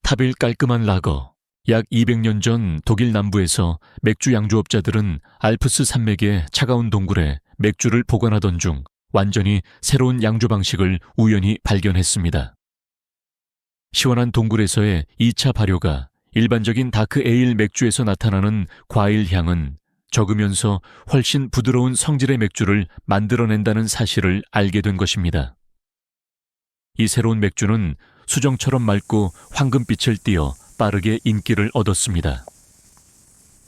탑일 깔끔한 라거. 약 200년 전 독일 남부에서 맥주 양조업자들은 알프스 산맥의 차가운 동굴에 맥주를 보관하던 중 완전히 새로운 양조 방식을 우연히 발견했습니다. 시원한 동굴에서의 2차 발효가 일반적인 다크 에일 맥주에서 나타나는 과일 향은 적으면서 훨씬 부드러운 성질의 맥주를 만들어낸다는 사실을 알게 된 것입니다. 이 새로운 맥주는 수정처럼 맑고 황금빛을 띠어 빠르게 인기를 얻었습니다.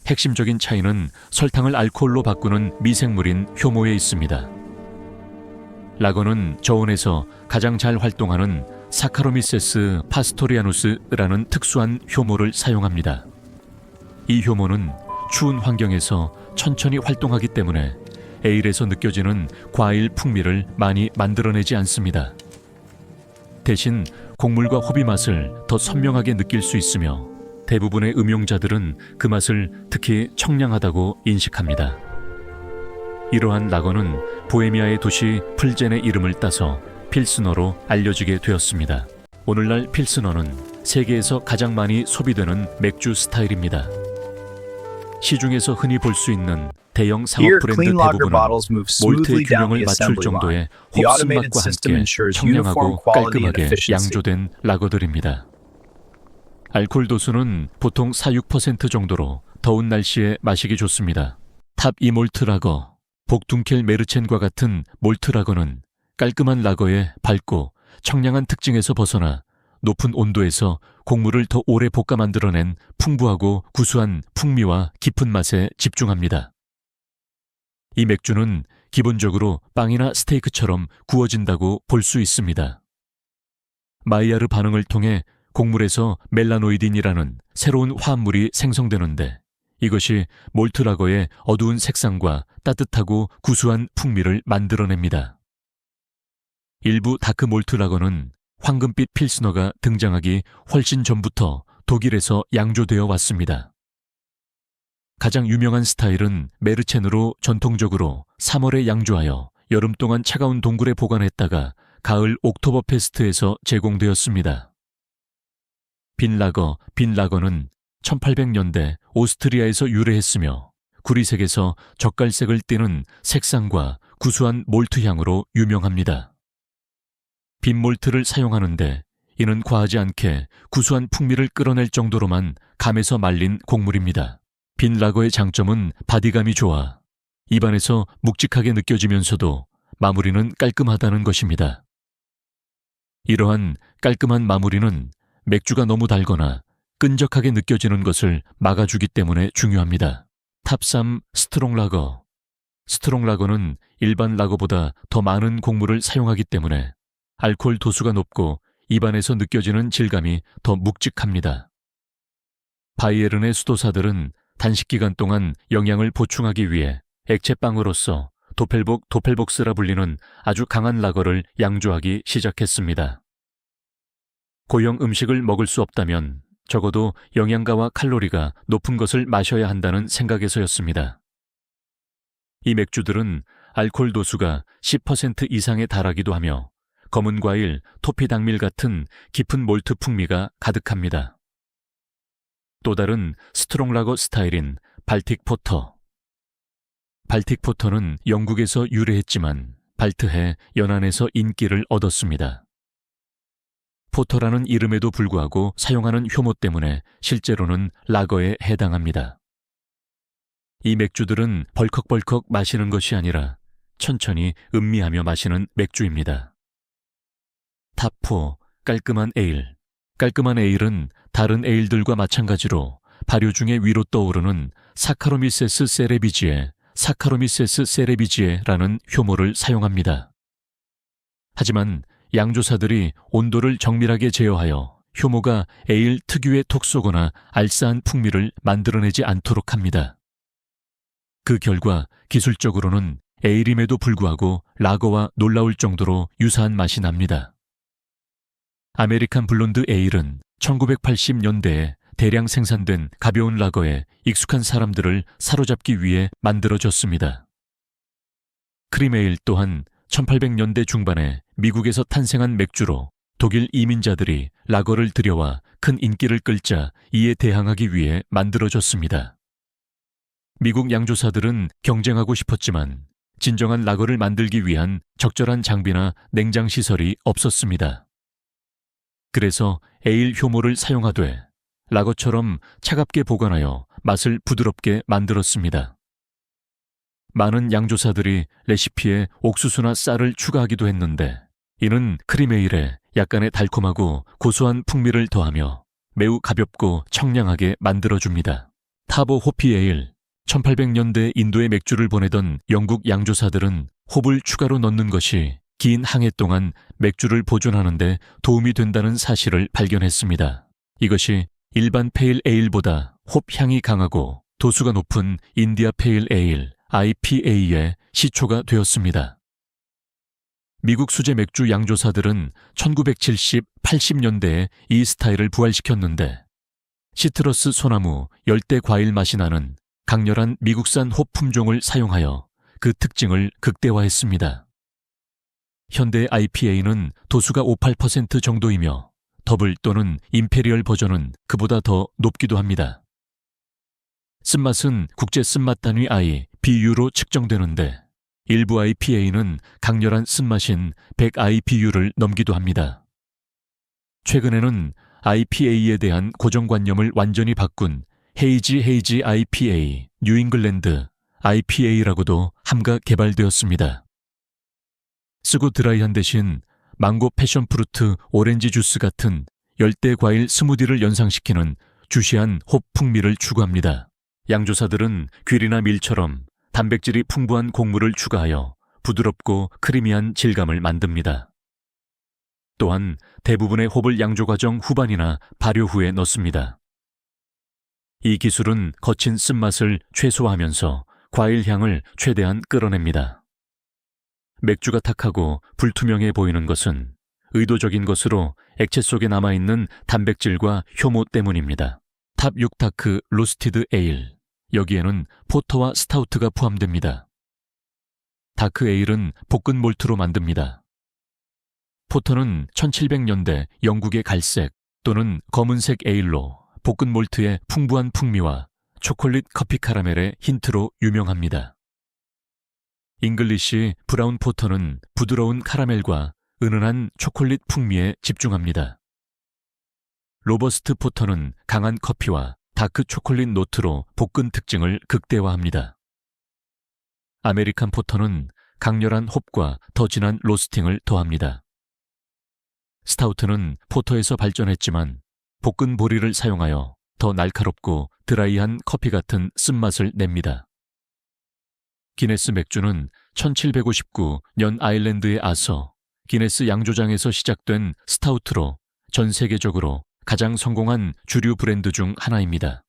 핵심적인 차이는 설탕을 알코올로 바꾸는 미생물인 효모에 있습니다. 라거는 저온에서 가장 잘 활동하는 사카로미세스 파스토리아누스라는 특수한 효모를 사용합니다. 이 효모는 추운 환경에서 천천히 활동하기 때문에 에일에서 느껴지는 과일 풍미를 많이 만들어내지 않습니다. 대신 곡물과 호비 맛을 더 선명하게 느낄 수 있으며 대부분의 음용자들은 그 맛을 특히 청량하다고 인식합니다. 이러한 라거는 보헤미아의 도시 플젠의 이름을 따서 필스너로 알려지게 되었습니다. 오늘날 필스너는 세계에서 가장 많이 소비되는 맥주 스타일입니다. 시중에서 흔히 볼 수 있는 대형 상업 브랜드 대부분은 몰트의 균형을 맞출 정도의 홉슨 맛과 함께 청량하고 깔끔하게 양조된 라거들입니다. 알코올 도수는 보통 4~6% 정도로 더운 날씨에 마시기 좋습니다. 탑 2 몰트 라거, 복둥켈 메르첸과 같은 몰트 라거는 깔끔한 라거의 밝고 청량한 특징에서 벗어나 높은 온도에서 곡물을 더 오래 볶아 만들어낸 풍부하고 구수한 풍미와 깊은 맛에 집중합니다. 이 맥주는 기본적으로 빵이나 스테이크처럼 구워진다고 볼 수 있습니다. 마이야르 반응을 통해 곡물에서 멜라노이딘이라는 새로운 화합물이 생성되는데 이것이 몰트 라거의 어두운 색상과 따뜻하고 구수한 풍미를 만들어냅니다. 일부 다크 몰트 라거는 황금빛 필스너가 등장하기 훨씬 전부터 독일에서 양조되어 왔습니다. 가장 유명한 스타일은 메르첸으로 전통적으로 3월에 양조하여 여름 동안 차가운 동굴에 보관했다가 가을 옥토버 페스트에서 제공되었습니다. 빈라거는 1800년대 오스트리아에서 유래했으며 구리색에서 젓갈색을 띠는 색상과 구수한 몰트 향으로 유명합니다. 빈몰트를 사용하는데 이는 과하지 않게 구수한 풍미를 끌어낼 정도로만 감에서 말린 곡물입니다. 빈라거의 장점은 바디감이 좋아 입안에서 묵직하게 느껴지면서도 마무리는 깔끔하다는 것입니다. 이러한 깔끔한 마무리는 맥주가 너무 달거나 끈적하게 느껴지는 것을 막아주기 때문에 중요합니다. 탑 3 스트롱 라거. 스트롱 라거는 일반 라거보다 더 많은 곡물을 사용하기 때문에 알코올 도수가 높고 입안에서 느껴지는 질감이 더 묵직합니다. 바이에른의 수도사들은 단식 기간 동안 영양을 보충하기 위해 액체빵으로서 도펠복스라 불리는 아주 강한 라거를 양조하기 시작했습니다. 고형 음식을 먹을 수 없다면 적어도 영양가와 칼로리가 높은 것을 마셔야 한다는 생각에서였습니다. 이 맥주들은 알코올 도수가 10% 이상에 달하기도 하며 검은 과일, 토피 당밀 같은 깊은 몰트 풍미가 가득합니다. 또 다른 스트롱 라거 스타일인 발틱 포터. 발틱 포터는 영국에서 유래했지만 발트해 연안에서 인기를 얻었습니다. 포터라는 이름에도 불구하고 사용하는 효모 때문에 실제로는 라거에 해당합니다. 이 맥주들은 벌컥벌컥 마시는 것이 아니라 천천히 음미하며 마시는 맥주입니다. 탑 4 깔끔한 에일. 깔끔한 에일은 다른 에일들과 마찬가지로 발효 중에 위로 떠오르는 사카로미세스 세레비지에라는 효모를 사용합니다. 하지만 양조사들이 온도를 정밀하게 제어하여 효모가 에일 특유의 톡 쏘거나 알싸한 풍미를 만들어내지 않도록 합니다. 그 결과 기술적으로는 에일임에도 불구하고 라거와 놀라울 정도로 유사한 맛이 납니다. 아메리칸 블론드 에일은 1980년대에 대량 생산된 가벼운 라거에 익숙한 사람들을 사로잡기 위해 만들어졌습니다. 크림 에일 또한 1800년대 중반에 미국에서 탄생한 맥주로 독일 이민자들이 라거를 들여와 큰 인기를 끌자 이에 대항하기 위해 만들어졌습니다. 미국 양조사들은 경쟁하고 싶었지만 진정한 라거를 만들기 위한 적절한 장비나 냉장 시설이 없었습니다. 그래서 에일 효모를 사용하되 라거처럼 차갑게 보관하여 맛을 부드럽게 만들었습니다. 많은 양조사들이 레시피에 옥수수나 쌀을 추가하기도 했는데 이는 크림에일에 약간의 달콤하고 고소한 풍미를 더하며 매우 가볍고 청량하게 만들어줍니다. 타보 호피 에일, 1800년대 인도에 맥주를 보내던 영국 양조사들은 홉을 추가로 넣는 것이 긴 항해 동안 맥주를 보존하는 데 도움이 된다는 사실을 발견했습니다. 이것이 일반 페일 에일보다 홉 향이 강하고 도수가 높은 인디아 페일 에일, IPA의 시초가 되었습니다. 미국 수제 맥주 양조사들은 1970, 80년대에 이 스타일을 부활시켰는데 시트러스 소나무, 열대 과일 맛이 나는 강렬한 미국산 홉 품종을 사용하여 그 특징을 극대화했습니다. 현대 IPA는 도수가 58% 정도이며 더블 또는 임페리얼 버전은 그보다 더 높기도 합니다. 쓴맛은 국제 쓴맛 단위 IBU로 측정되는데 일부 IPA는 강렬한 쓴맛인 100 IBU를 넘기도 합니다. 최근에는 IPA에 대한 고정관념을 완전히 바꾼 헤이지 IPA, 뉴잉글랜드 IPA라고도 함가 개발되었습니다. 쓰고 드라이한 대신 망고 패션프루트 오렌지 주스 같은 열대 과일 스무디를 연상시키는 주시한 홉 풍미를 추구합니다. 양조사들은 귀리나 밀처럼 단백질이 풍부한 곡물을 추가하여 부드럽고 크리미한 질감을 만듭니다. 또한 대부분의 홉을 양조 과정 후반이나 발효 후에 넣습니다. 이 기술은 거친 쓴맛을 최소화하면서 과일 향을 최대한 끌어냅니다. 맥주가 탁하고 불투명해 보이는 것은 의도적인 것으로 액체 속에 남아있는 단백질과 효모 때문입니다. 탑 6 다크 로스티드 에일, 여기에는 포터와 스타우트가 포함됩니다. 다크 에일은 볶은 몰트로 만듭니다. 포터는 1700년대 영국의 갈색 또는 검은색 에일로 볶은 몰트의 풍부한 풍미와 초콜릿 커피 카라멜의 힌트로 유명합니다. 잉글리시 브라운 포터는 부드러운 카라멜과 은은한 초콜릿 풍미에 집중합니다. 로버스트 포터는 강한 커피와 다크 초콜릿 노트로 볶은 특징을 극대화합니다. 아메리칸 포터는 강렬한 홉과 더 진한 로스팅을 더합니다. 스타우트는 포터에서 발전했지만 볶은 보리를 사용하여 더 날카롭고 드라이한 커피 같은 쓴맛을 냅니다. 기네스 맥주는 1759년 아일랜드의 아서 기네스 양조장에서 시작된 스타우트로 전 세계적으로 가장 성공한 주류 브랜드 중 하나입니다.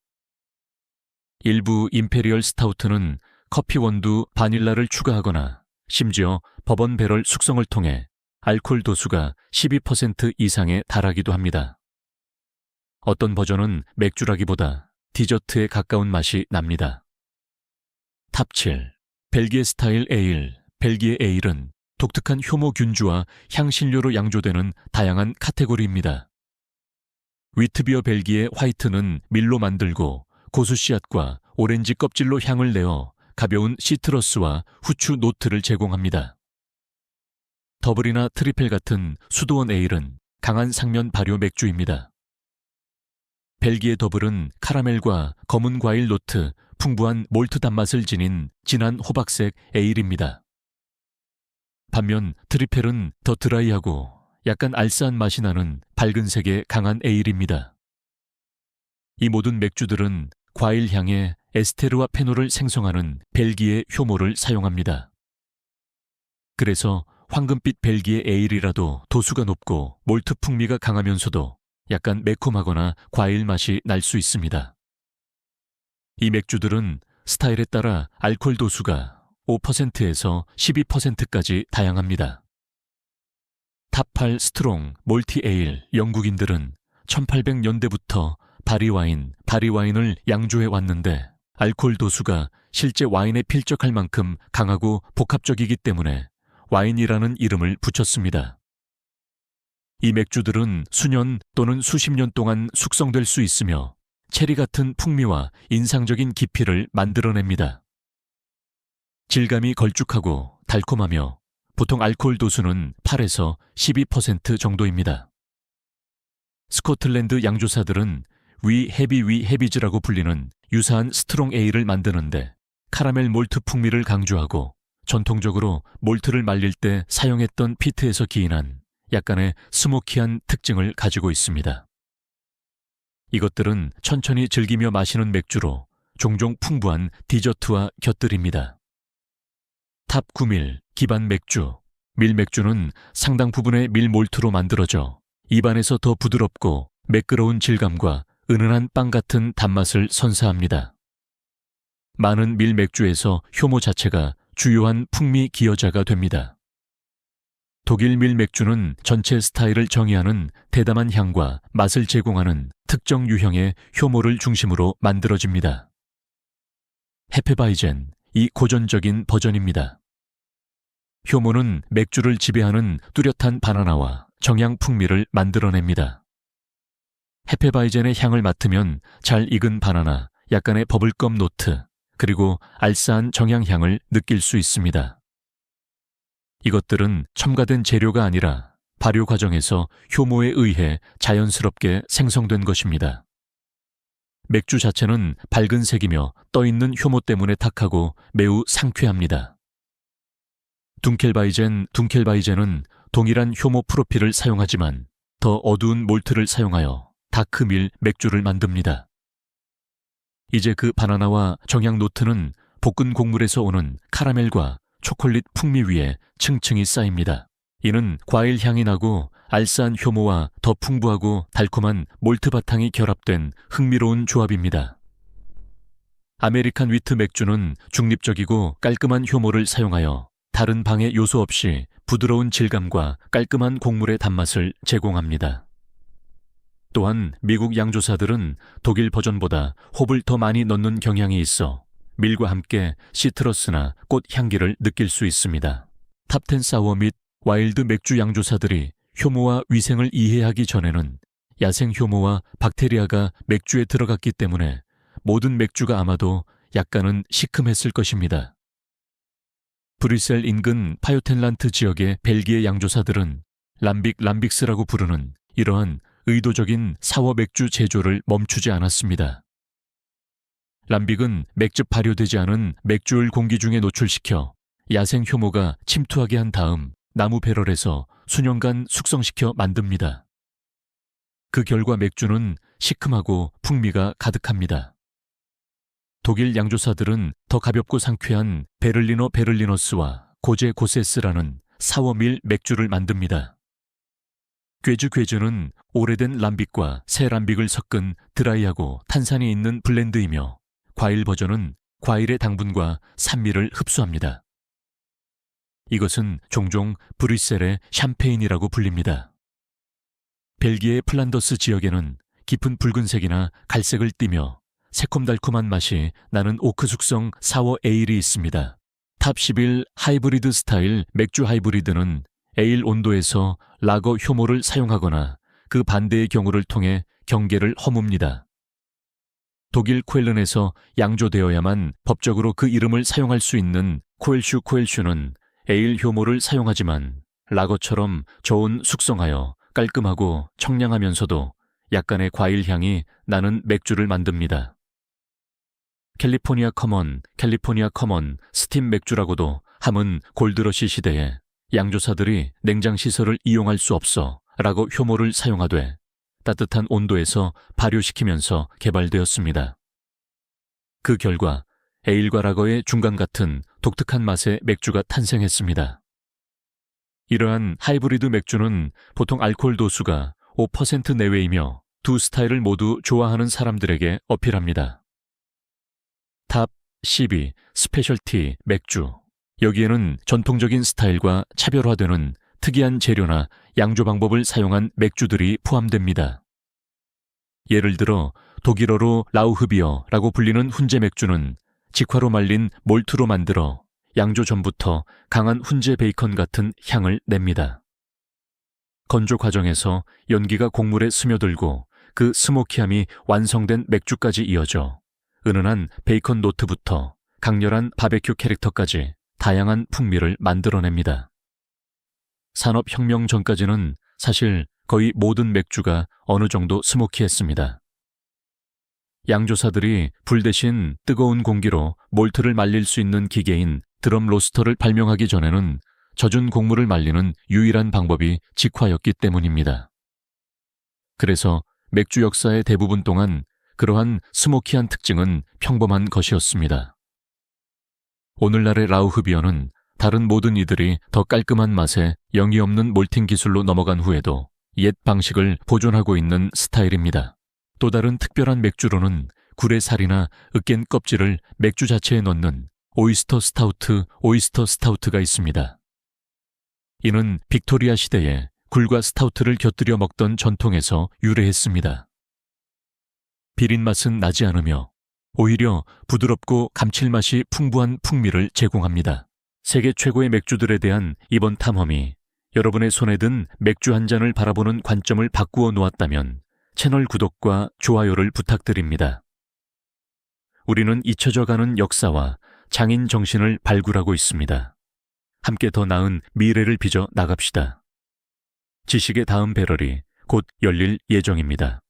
일부 임페리얼 스타우트는 커피 원두 바닐라를 추가하거나 심지어 버번 배럴 숙성을 통해 알코올 도수가 12% 이상에 달하기도 합니다. 어떤 버전은 맥주라기보다 디저트에 가까운 맛이 납니다. 탑 7. 벨기에 스타일 에일. 벨기에 에일은 독특한 효모 균주와 향신료로 양조되는 다양한 카테고리입니다. 위트비어 벨기에 화이트는 밀로 만들고 고수 씨앗과 오렌지 껍질로 향을 내어 가벼운 시트러스와 후추 노트를 제공합니다. 더블이나 트리플 같은 수도원 에일은 강한 상면 발효 맥주입니다. 벨기에 더블은 카라멜과 검은 과일 노트, 풍부한 몰트 단맛을 지닌 진한 호박색 에일입니다. 반면 트리펠은 더 드라이하고 약간 알싸한 맛이 나는 밝은 색의 강한 에일입니다. 이 모든 맥주들은 과일 향에 에스테르와 페놀을 생성하는 벨기에 효모를 사용합니다. 그래서 황금빛 벨기에 에일이라도 도수가 높고 몰트 풍미가 강하면서도 약간 매콤하거나 과일 맛이 날 수 있습니다. 이 맥주들은 스타일에 따라 알코올 도수가 5%에서 12%까지 다양합니다. 탑8 스트롱 몰티 에일 영국인들은 1800년대부터 바리와인을 양조해 왔는데 알코올 도수가 실제 와인에 필적할 만큼 강하고 복합적이기 때문에 와인이라는 이름을 붙였습니다. 이 맥주들은 수년 또는 수십 년 동안 숙성될 수 있으며 체리 같은 풍미와 인상적인 깊이를 만들어냅니다. 질감이 걸쭉하고 달콤하며 보통 알코올 도수는 8에서 12% 정도입니다. 스코틀랜드 양조사들은 위 헤비즈라고 불리는 유사한 스트롱 에일을 만드는데 카라멜 몰트 풍미를 강조하고 전통적으로 몰트를 말릴 때 사용했던 피트에서 기인한 약간의 스모키한 특징을 가지고 있습니다. 이것들은 천천히 즐기며 마시는 맥주로 종종 풍부한 디저트와 곁들입니다. 탑 9밀 기반 맥주. 밀 맥주는 상당 부분의 밀 몰트로 만들어져 입안에서 더 부드럽고 매끄러운 질감과 은은한 빵 같은 단맛을 선사합니다. 많은 밀 맥주에서 효모 자체가 주요한 풍미 기여자가 됩니다. 독일 밀 맥주는 전체 스타일을 정의하는 대담한 향과 맛을 제공하는 특정 유형의 효모를 중심으로 만들어집니다. 헤페바이젠, 이 고전적인 버전입니다. 효모는 맥주를 지배하는 뚜렷한 바나나와 정향 풍미를 만들어냅니다. 헤페바이젠의 향을 맡으면 잘 익은 바나나, 약간의 버블껌 노트, 그리고 알싸한 정향향을 느낄 수 있습니다. 이것들은 첨가된 재료가 아니라 발효 과정에서 효모에 의해 자연스럽게 생성된 것입니다. 맥주 자체는 밝은 색이며 떠있는 효모 때문에 탁하고 매우 상쾌합니다. 둥켈바이젠은 동일한 효모 프로필을 사용하지만 더 어두운 몰트를 사용하여 다크밀 맥주를 만듭니다. 이제 그 바나나와 정향 노트는 볶은 곡물에서 오는 카라멜과 초콜릿 풍미 위에 층층이 쌓입니다. 이는 과일 향이 나고 알싸한 효모와 더 풍부하고 달콤한 몰트 바탕이 결합된 흥미로운 조합입니다. 아메리칸 위트 맥주는 중립적이고 깔끔한 효모를 사용하여 다른 방해 요소 없이 부드러운 질감과 깔끔한 곡물의 단맛을 제공합니다. 또한 미국 양조사들은 독일 버전보다 홉을 더 많이 넣는 경향이 있어 밀과 함께 시트러스나 꽃 향기를 느낄 수 있습니다. 탑10 사워 및 와일드 맥주 양조사들이 효모와 위생을 이해하기 전에는 야생 효모와 박테리아가 맥주에 들어갔기 때문에 모든 맥주가 아마도 약간은 시큼했을 것입니다. 브뤼셀 인근 파요텐란트 지역의 벨기에 양조사들은 람빅스라고 부르는 이러한 의도적인 사워 맥주 제조를 멈추지 않았습니다. 람빅은 맥즙 발효되지 않은 맥주를 공기 중에 노출시켜 야생 효모가 침투하게 한 다음 나무 배럴에서 수년간 숙성시켜 만듭니다. 그 결과 맥주는 시큼하고 풍미가 가득합니다. 독일 양조사들은 더 가볍고 상쾌한 베를리너스와 고제 고세스라는 사워밀 맥주를 만듭니다. 꾀즈는 오래된 람빅과 새 람빅을 섞은 드라이하고 탄산이 있는 블렌드이며 과일 버전은 과일의 당분과 산미를 흡수합니다. 이것은 종종 브뤼셀의 샴페인이라고 불립니다. 벨기에 플란더스 지역에는 깊은 붉은색이나 갈색을 띠며 새콤달콤한 맛이 나는 오크 숙성 사워 에일이 있습니다. 탑 11 하이브리드 스타일 맥주 하이브리드는 에일 온도에서 라거 효모를 사용하거나 그 반대의 경우를 통해 경계를 허뭅니다. 독일 쾰른에서 양조되어야만 법적으로 그 이름을 사용할 수 있는 코엘슈는 에일 효모를 사용하지만 라거처럼 저온 숙성하여 깔끔하고 청량하면서도 약간의 과일 향이 나는 맥주를 만듭니다. 캘리포니아 커먼 스팀 맥주라고도 함은 골드러시 시대에 양조사들이 냉장시설을 이용할 수 없어 라거 효모를 사용하되 따뜻한 온도에서 발효시키면서 개발되었습니다. 그 결과 에일과 라거의 중간 같은 독특한 맛의 맥주가 탄생했습니다. 이러한 하이브리드 맥주는 보통 알코올 도수가 5% 내외이며 두 스타일을 모두 좋아하는 사람들에게 어필합니다. 탑 12 스페셜티 맥주. 여기에는 전통적인 스타일과 차별화되는 특이한 재료나 양조 방법을 사용한 맥주들이 포함됩니다. 예를 들어 독일어로 라우흐비어라고 불리는 훈제 맥주는 직화로 말린 몰트로 만들어 양조 전부터 강한 훈제 베이컨 같은 향을 냅니다. 건조 과정에서 연기가 곡물에 스며들고 그 스모키함이 완성된 맥주까지 이어져 은은한 베이컨 노트부터 강렬한 바베큐 캐릭터까지 다양한 풍미를 만들어냅니다. 산업혁명 전까지는 사실 거의 모든 맥주가 어느 정도 스모키했습니다. 양조사들이 불 대신 뜨거운 공기로 몰트를 말릴 수 있는 기계인 드럼 로스터를 발명하기 전에는 젖은 곡물을 말리는 유일한 방법이 직화였기 때문입니다. 그래서 맥주 역사의 대부분 동안 그러한 스모키한 특징은 평범한 것이었습니다. 오늘날의 라우흐비어는 다른 모든 이들이 더 깔끔한 맛에 영이 없는 몰팅 기술로 넘어간 후에도 옛 방식을 보존하고 있는 스타일입니다. 또 다른 특별한 맥주로는 굴의 살이나 으깬 껍질을 맥주 자체에 넣는 오이스터 스타우트가 있습니다. 이는 빅토리아 시대에 굴과 스타우트를 곁들여 먹던 전통에서 유래했습니다. 비린 맛은 나지 않으며 오히려 부드럽고 감칠맛이 풍부한 풍미를 제공합니다. 세계 최고의 맥주들에 대한 이번 탐험이 여러분의 손에 든 맥주 한 잔을 바라보는 관점을 바꾸어 놓았다면 채널 구독과 좋아요를 부탁드립니다. 우리는 잊혀져가는 역사와 장인 정신을 발굴하고 있습니다. 함께 더 나은 미래를 빚어 나갑시다. 지식의 다음 배럴이 곧 열릴 예정입니다.